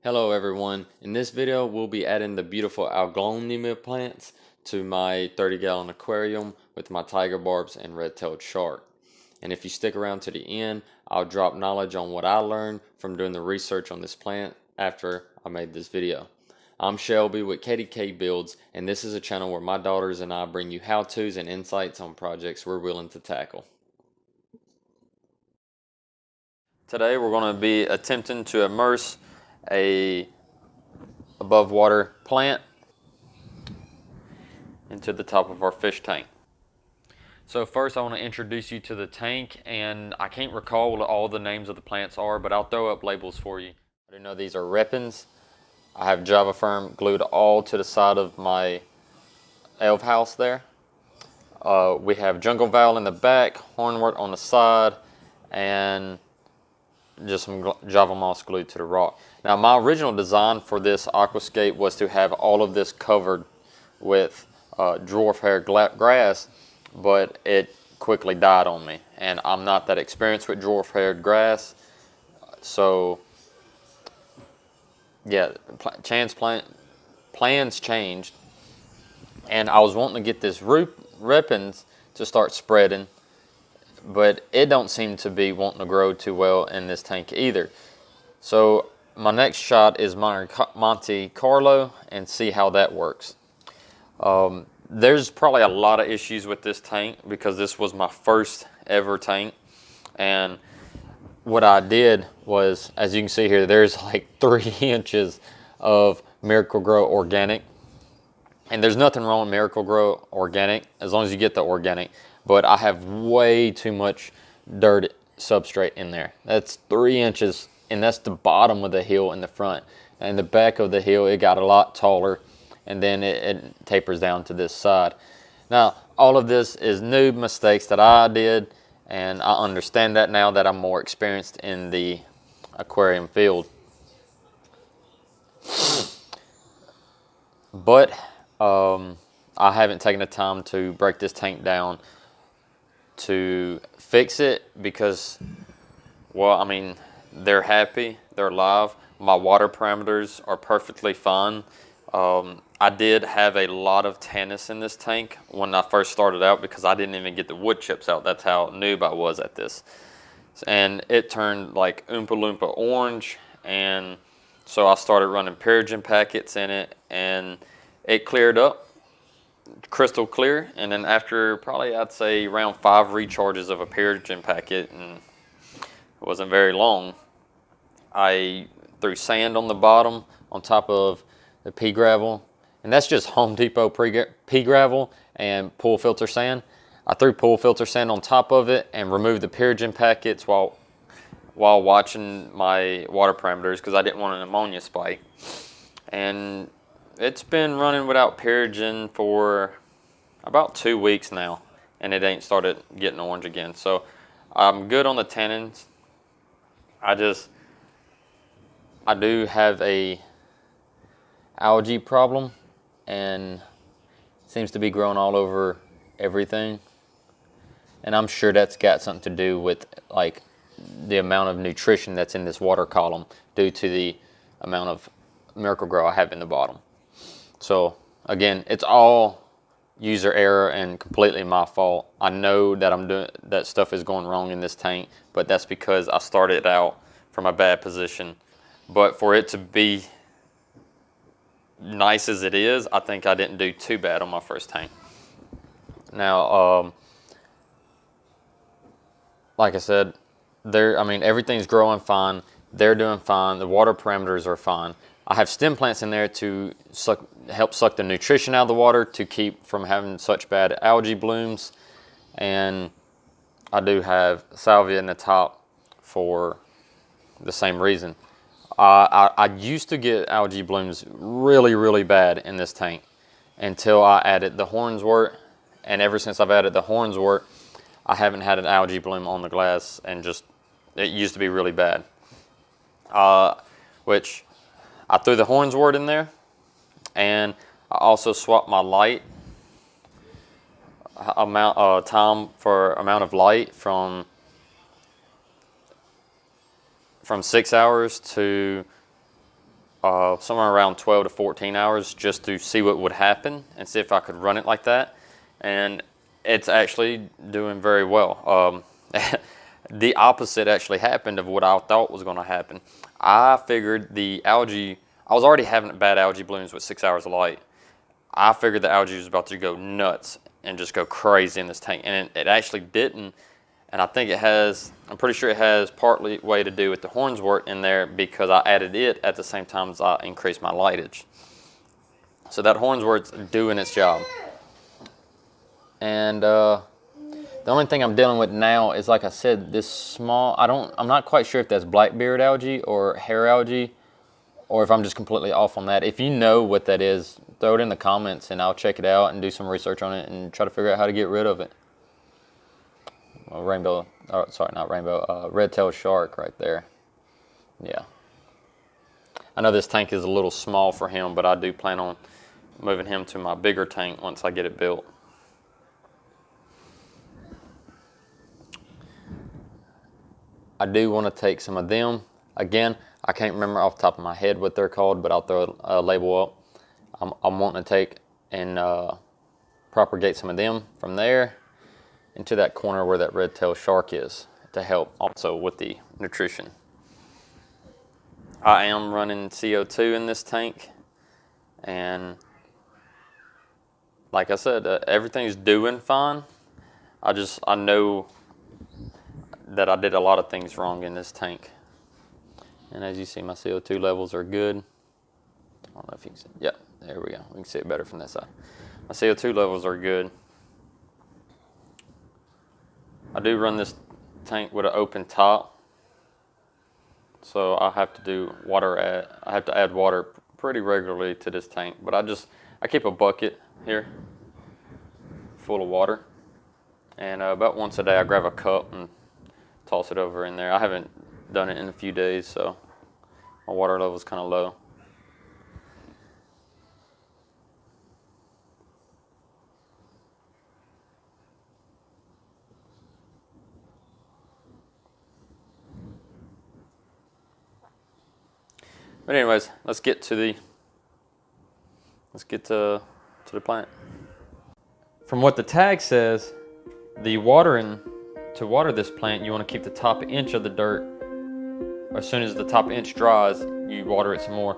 Hello everyone. In this video we'll be adding the beautiful aglaonema plants to my 30-gallon aquarium with my tiger barbs and red-tailed shark. And if you stick around to the end, I'll drop knowledge on what I learned from doing the research on this plant after I made this video. I'm Shelby with KDK Builds, and this is a channel where my daughters and I bring you how-tos and insights on projects we're willing to tackle. Today we're going to be attempting to immerse a above water plant into the top of our fish tank. So first I want to introduce you to the tank, and I can't recall what all the names of the plants are, but I'll throw up labels for you. I do know these are repens. I have Java Firm glued all to the side of my elf house there. We have jungle vowel in the back, hornwort on the side, and just some Java moss glued to the rock. Now my original design for this aquascape was to have all of this covered with dwarf hair grass, but it quickly died on me, and I'm not that experienced with dwarf haired grass, so yeah, plans changed, and I was wanting to get this repens to start spreading, but it don't seem to be wanting to grow too well in this tank either. So my next shot is Monte Carlo and see how that works. There's probably a lot of issues with this tank because this was my first ever tank, and what I did was, as you can see here, there's like 3 inches of Miracle-Gro organic, and there's nothing wrong with Miracle-Gro organic as long as you get the organic, but I have way too much dirt substrate in there. That's 3 inches, and that's the bottom of the hill in the front, and the back of the hill it got a lot taller, and then it tapers down to this side. Now all of this is new mistakes that I did, and I understand that now that I'm more experienced in the aquarium field. But I haven't taken the time to break this tank down to fix it because, well, I mean, they're happy, they're alive. My water parameters are perfectly fine. I did have a lot of tannins in this tank when I first started out because I didn't even get the wood chips out. That's how noob I was at this. And it turned like Oompa Loompa orange, and so I started running Pyrogen packets in it, and it cleared up, crystal clear. And then after probably, I'd say around 5 recharges of a Pyrogen packet, and it wasn't very long, I threw sand on the bottom on top of the pea gravel, and that's just Home Depot pea gravel and pool filter sand. I threw pool filter sand on top of it and removed the Pyrogen packets while watching my water parameters because I didn't want an ammonia spike. And it's been running without Pyrogen for about 2 weeks now, and it ain't started getting orange again. So I'm good on the tannins. I do have a algae problem, and seems to be growing all over everything, and I'm sure that's got something to do with like the amount of nutrition that's in this water column due to the amount of Miracle-Gro I have in the bottom. So again, it's all user error and completely my fault. I know that that stuff is going wrong in this tank, but that's because I started out from a bad position. But for it to be nice as it is, I think I didn't do too bad on my first tank. Now, like I said, everything's growing fine. They're doing fine. The water parameters are fine. I have stem plants in there to help suck the nutrition out of the water to keep from having such bad algae blooms. And I do have salvia in the top for the same reason. I used to get algae blooms really, really bad in this tank until I added the hornswort, and ever since I've added the hornswort, I haven't had an algae bloom on the glass, and it used to be really bad. Which I threw the hornswort in there, and I also swapped my light amount of light from 6 hours to somewhere around 12 to 14 hours just to see what would happen and see if I could run it like that. And it's actually doing very well. The opposite actually happened of what I thought was going to happen. I figured the algae, I was already having bad algae blooms with 6 hours of light. I figured the algae was about to go nuts and just go crazy in this tank, and it actually didn't. And I think it has, I'm pretty sure it has partly way to do with the hornswort in there, because I added it at the same time as I increased my lightage. So that hornswort's doing its job. And the only thing I'm dealing with now is, like I said, this small, I'm not quite sure if that's blackbeard algae or hair algae, or if I'm just completely off on that. If you know what that is, throw it in the comments and I'll check it out and do some research on it and try to figure out how to get rid of it. Red-tailed shark right there. Yeah. I know this tank is a little small for him, but I do plan on moving him to my bigger tank once I get it built. I do want to take some of them. Again, I can't remember off the top of my head what they're called, but I'll throw a label up. I'm wanting to take and propagate some of them from there into that corner where that red-tailed shark is, to help also with the nutrition. I am running CO2 in this tank, and like I said, everything's doing fine. I know that I did a lot of things wrong in this tank. And as you see, my CO2 levels are good. I don't know if you can see. Yeah, there we go. We can see it better from this side. My CO2 levels are good. I do run this tank with an open top, so I have to do water. I have to add water pretty regularly to this tank. But I keep a bucket here full of water, and about once a day I grab a cup and toss it over in there. I haven't done it in a few days, so my water level is kind of low. But anyways, let's get to the plant. From what the tag says, to water this plant, you want to keep the top inch of the dirt. As soon as the top inch dries, you water it some more.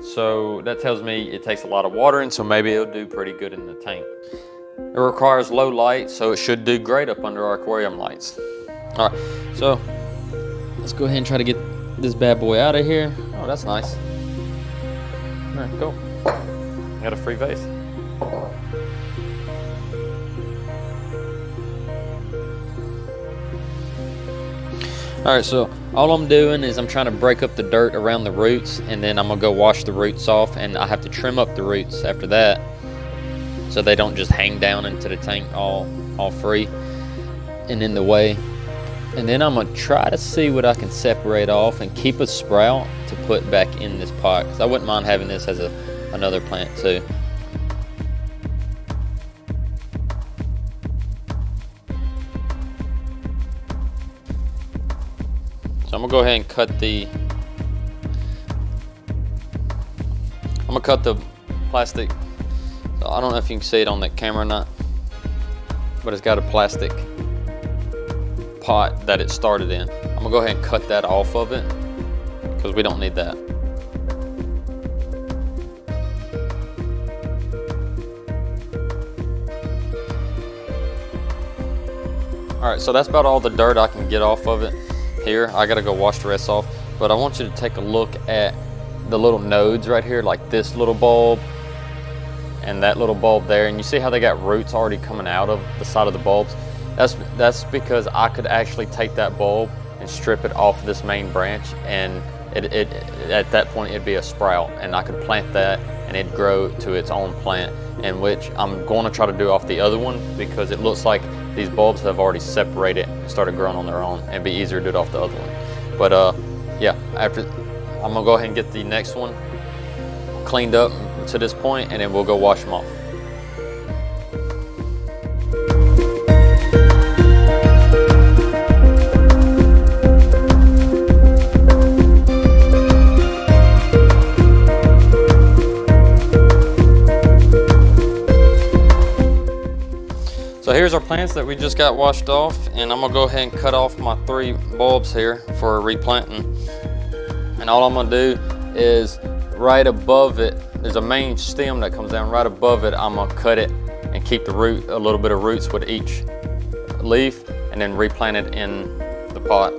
So that tells me it takes a lot of watering, so maybe it'll do pretty good in the tank. It requires low light, so it should do great up under our aquarium lights. All right, so let's go ahead and try to get this bad boy out of here. Oh, that's nice. All right, go. Got a free vase. All right, so all I'm doing is I'm trying to break up the dirt around the roots, and then I'm gonna go wash the roots off, and I have to trim up the roots after that so they don't just hang down into the tank all free and in the way. And then I'm gonna try to see what I can separate off and keep a sprout to put back in this pot, because I wouldn't mind having this as another plant too. So I'm gonna go ahead and cut the plastic. So I don't know if you can see it on the camera or not, but it's got a plastic pot that it started in. I'm gonna go ahead and cut that off of it because we don't need that. All right, so that's about all the dirt I can get off of it. Here, I gotta go wash the rest off, but I want you to take a look at the little nodes right here, like this little bulb and that little bulb there, and you see how they got roots already coming out of the side of the bulbs? That's because I could actually take that bulb and strip it off this main branch, and at that point it'd be a sprout, and I could plant that and it'd grow to its own plant, in which I'm going to try to do off the other one because it looks like these bulbs have already separated and started growing on their own, and it'd be easier to do it off the other one. But yeah, I'm gonna go ahead and get the next one cleaned up to this point, and then we'll go wash them off. here's our plants that we just got washed off, and I'm gonna go ahead and cut off my 3 bulbs here for replanting. And all I'm gonna do is right above it, there's a main stem that comes down. Right above it, I'm gonna cut it and keep the root, a little bit of roots with each leaf, and then replant it in the pot.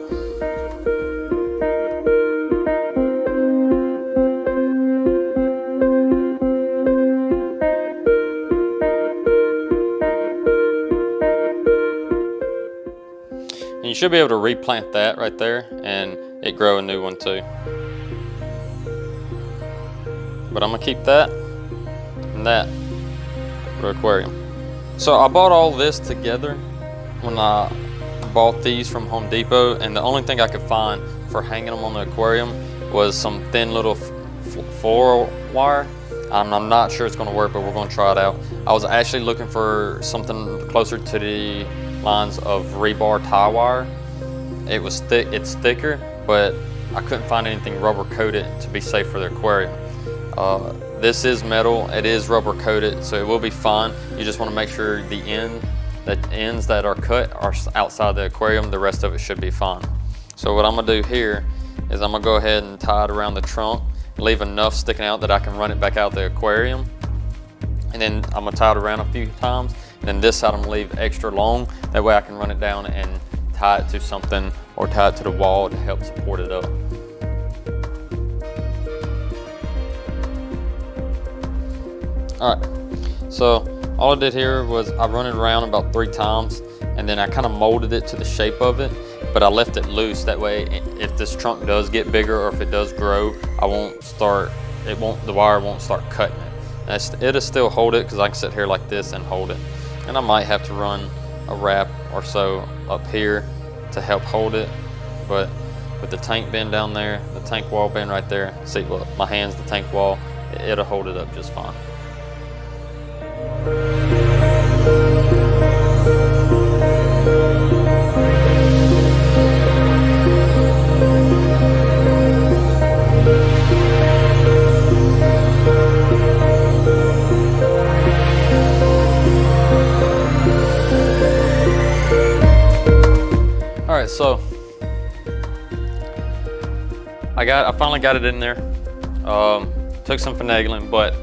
And you should be able to replant that right there and it grow a new one too. But I'm gonna keep that and that for the aquarium. So I bought all this together when I bought these from Home Depot, and the only thing I could find for hanging them on the aquarium was some thin little floral wire. I'm not sure it's gonna work, but we're gonna try it out. I was actually looking for something closer to the lines of rebar tie wire. It was thick, it's thicker, but I couldn't find anything rubber coated to be safe for the aquarium. This is metal, it is rubber coated, so it will be fine. You just want to make sure the ends that are cut are outside the aquarium. The rest of it should be fine. So what I'm gonna do here is I'm gonna go ahead and tie it around the trunk, leave enough sticking out that I can run it back out the aquarium. And then I'm gonna tie it around a few times. And then this side I'm gonna leave extra long. That way I can run it down and tie it to something or tie it to the wall to help support it up. All right, so all I did here was I run it around about 3 times, and then I kind of molded it to the shape of it, but I left it loose. That way, if this trunk does get bigger or if it does grow, the wire won't start cutting it. It'll still hold it because I can sit here like this and hold it. And I might have to run a wrap or so up here to help hold it, but with the tank bin down there, the tank wall bin right there, see, look, my hand's the tank wall, it'll hold it up just fine. All right, so I finally got it in there. Took some finagling, but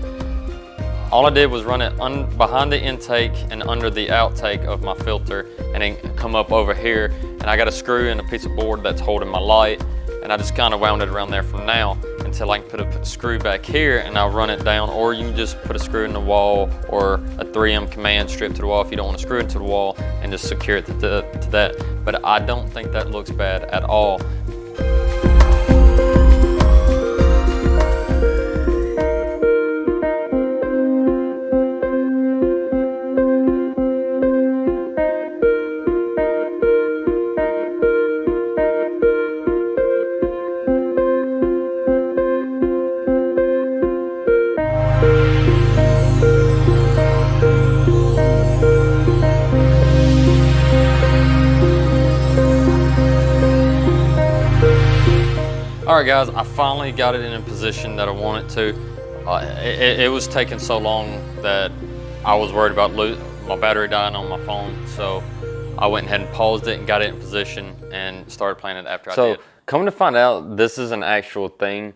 all I did was run it behind the intake and under the outtake of my filter, and then come up over here, and I got a screw and a piece of board that's holding my light, and I just kind of wound it around there from now until I can put a screw back here and I'll run it down, or you can just put a screw in the wall or a 3M command strip to the wall if you don't want to screw it to the wall and just secure it to that. But I don't think that looks bad at all. All right, guys, I finally got it in a position that I wanted to. It was taking so long that I was worried about my battery dying on my phone, so I went ahead and paused it and got it in position and started playing it after I did. So, come to find out, this is an actual thing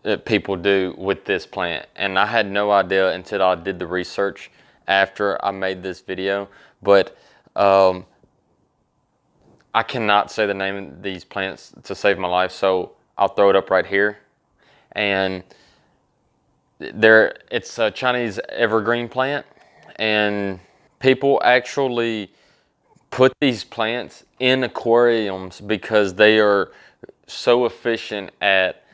that people do with this plant, and I had no idea until I did the research after I made this video, but I cannot say the name of these plants to save my life, so I'll throw it up right here. And it's a Chinese evergreen plant, and people actually put these plants in aquariums because they are so efficient at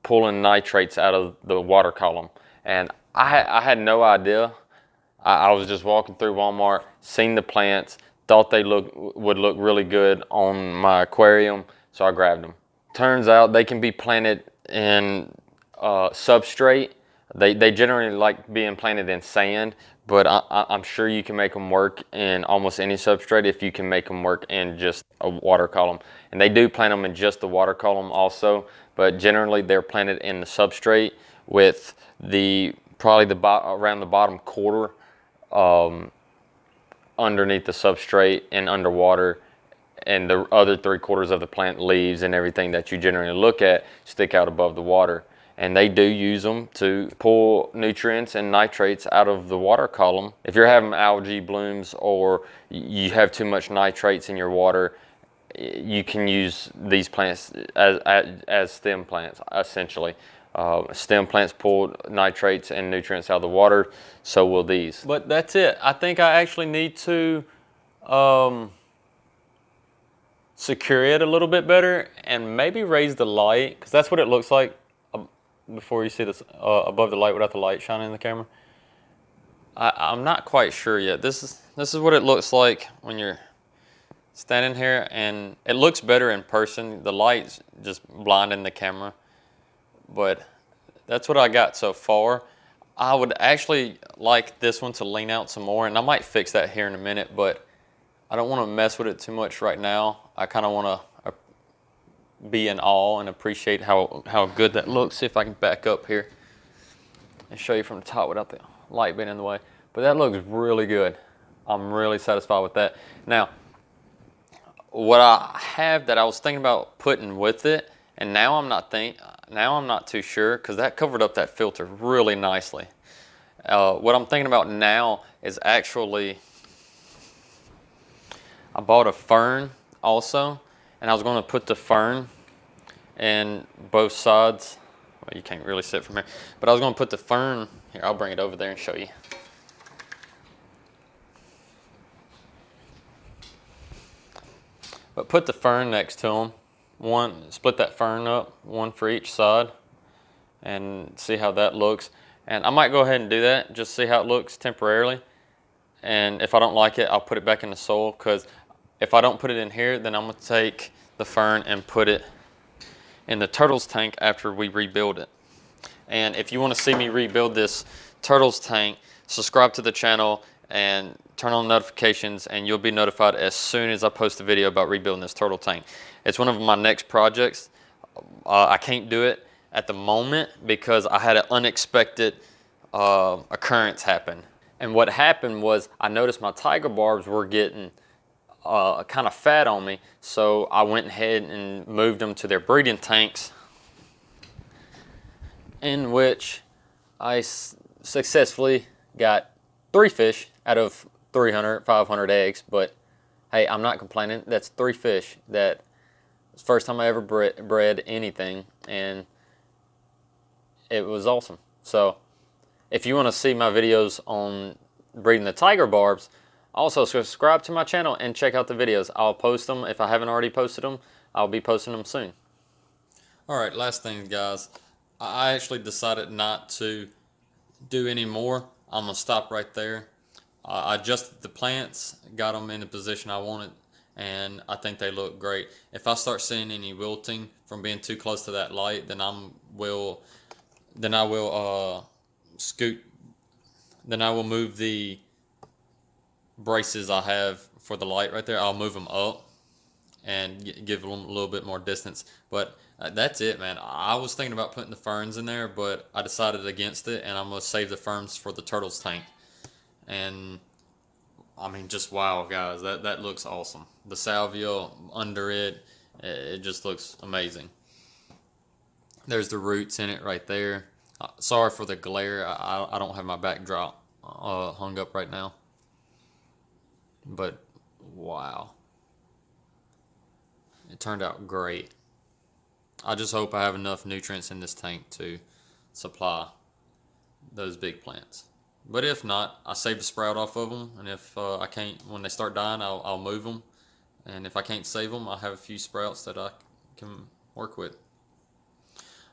pulling nitrates out of the water column. And I had no idea. I was just walking through Walmart, seen the plants, thought they would look really good on my aquarium, so I grabbed them. Turns out they can be planted in substrate. They generally like being planted in sand, but I'm sure you can make them work in almost any substrate if you can make them work in just a water column. And they do plant them in just the water column also, but generally they're planted in the substrate with probably around the bottom quarter underneath the substrate and underwater, and the other 3/4 of the plant leaves and everything that you generally look at stick out above the water. And they do use them to pull nutrients and nitrates out of the water column. If you're having algae blooms or you have too much nitrates in your water, you can use these plants as stem plants, essentially. Stem plants pull nitrates and nutrients out of the water, so will these. But that's it. I think I actually need to secure it a little bit better and maybe raise the light, because that's what it looks like before you see this above the light without the light shining in the camera. I'm not quite sure yet. This is what it looks like when you're standing here, and it looks better in person. The light's just blinding the camera, but that's what I got so far. I would actually like this one to lean out some more, and I might fix that here in a minute, but I don't want to mess with it too much right now. I kind of want to be in awe and appreciate how good that looks. See if I can back up here and show you from the top without the light being in the way. But that looks really good. I'm really satisfied with that. Now, what I have that I was thinking about putting with it, and now I'm not too sure, because that covered up that filter really nicely. What I'm thinking about now is actually, I bought a fern also, and I was going to put the fern in both sides. Well, you can't really see it from here, but I was going to put the fern here. I'll bring it over there and show you. But put the fern next to them. Split that fern up, one for each side, and see how that looks. And I might go ahead and do that, just see how it looks temporarily. And if I don't like it, I'll put it back in the soil, because if I don't put it in here, then I'm going to take the fern and put it in the turtles tank after we rebuild it. And if you want to see me rebuild this turtles tank, subscribe to the channel and turn on notifications, and you'll be notified as soon as I post a video about rebuilding this turtle tank. It's one of my next projects. I can't do it at the moment because I had an unexpected occurrence happen. And what happened was, I noticed my tiger barbs were getting kind of fat on me, so I went ahead and moved them to their breeding tanks, in which I successfully got 3 fish out of 300, 500 eggs. But hey, I'm not complaining. That's 3 fish. That was the first time I ever bred anything, and it was awesome. So if you want to see my videos on breeding the tiger barbs, also subscribe to my channel and check out the videos. I'll post them. If I haven't already posted them, I'll be posting them soon. Alright, last thing, guys. I actually decided not to do any more. I'm going to stop right there. I adjusted the plants, got them in the position I wanted, and I think they look great. If I start seeing any wilting from being too close to that light, then I will move the braces I have for the light right there. I'll move them up and give them a little bit more distance. But that's it, man. I was thinking about putting the ferns in there, but I decided against it, and I'm going to save the ferns for the turtles tank. And I mean, just wow, guys, that looks awesome. The salvia under it just looks amazing. There's the roots in it right there. Sorry for the glare. I don't have my backdrop hung up right now. But wow, it turned out great. I just hope I have enough nutrients in this tank to supply those big plants. But if not, I save the sprout off of them, and if I can't, when they start dying, I'll move them. And if I can't save them, I have a few sprouts that I can work with.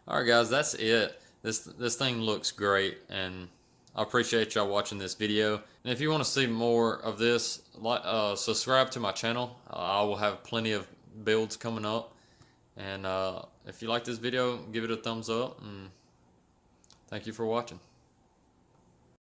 Alright guys, that's it. This thing looks great, and I appreciate y'all watching this video. And if you want to see more of this, subscribe to my channel. I will have plenty of builds coming up. And if you like this video, give it a thumbs up. And thank you for watching.